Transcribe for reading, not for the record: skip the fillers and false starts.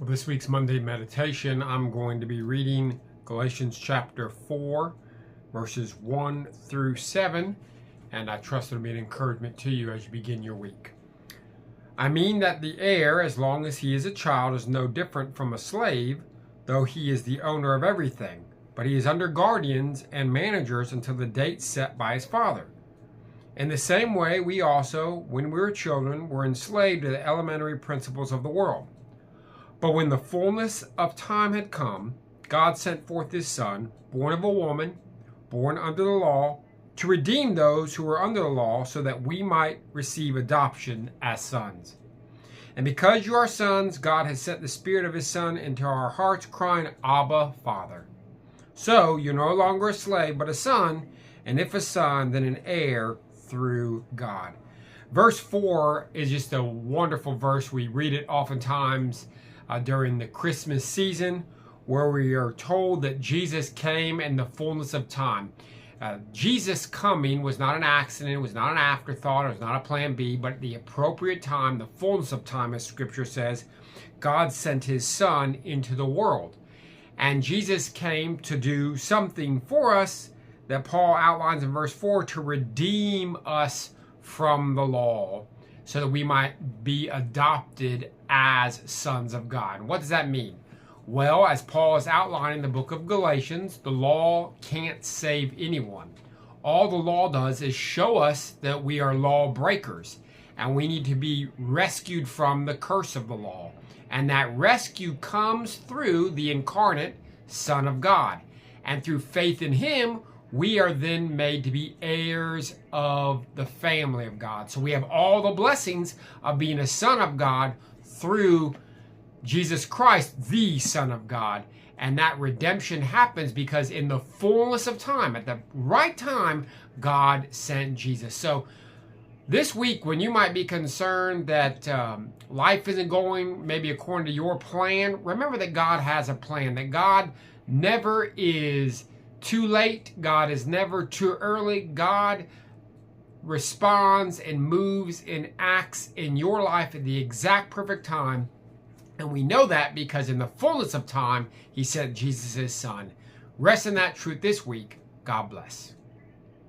Well, this week's Monday meditation, I'm going to be reading Galatians chapter 4, verses 1 through 7, and I trust it'll be an encouragement to you as you begin your week. I mean that the heir, as long as he is a child, is no different from a slave, though he is the owner of everything, but he is under guardians and managers until the date set by his father. In the same way, we also, when we were children, were enslaved to the elementary principles of the world. But when the fullness of time had come, God sent forth his Son, born of a woman, born under the law, to redeem those who were under the law, so that we might receive adoption as sons. And because you are sons, God has sent the Spirit of his Son into our hearts, crying, Abba, Father. So you're no longer a slave, but a son, and if a son, then an heir through God. Verse 4 is just a wonderful verse. We read it oftentimes during the Christmas season, where we are told that Jesus came in the fullness of time. Jesus coming was not an accident, it was not an afterthought, it was not a plan B, but at the appropriate time, the fullness of time, as Scripture says, God sent his Son into the world. And Jesus came to do something for us that Paul outlines in verse 4, to redeem us from the law, so that we might be adopted as sons of God. What does that mean? Well, as Paul is outlining in the book of Galatians, the law can't save anyone. All the law does is show us that we are law breakers, and we need to be rescued from the curse of the law. And that rescue comes through the incarnate Son of God. And through faith in him, we are then made to be heirs of the family of God. So we have all the blessings of being a son of God through Jesus Christ, the Son of God. And that redemption happens because in the fullness of time, at the right time, God sent Jesus. So this week, when you might be concerned that life isn't going maybe according to your plan, remember that God has a plan, that God never is too late. God is never too early. God responds and moves and acts in your life at the exact perfect time. And we know that because in the fullness of time, he sent Jesus his Son. Rest in that truth this week. God bless.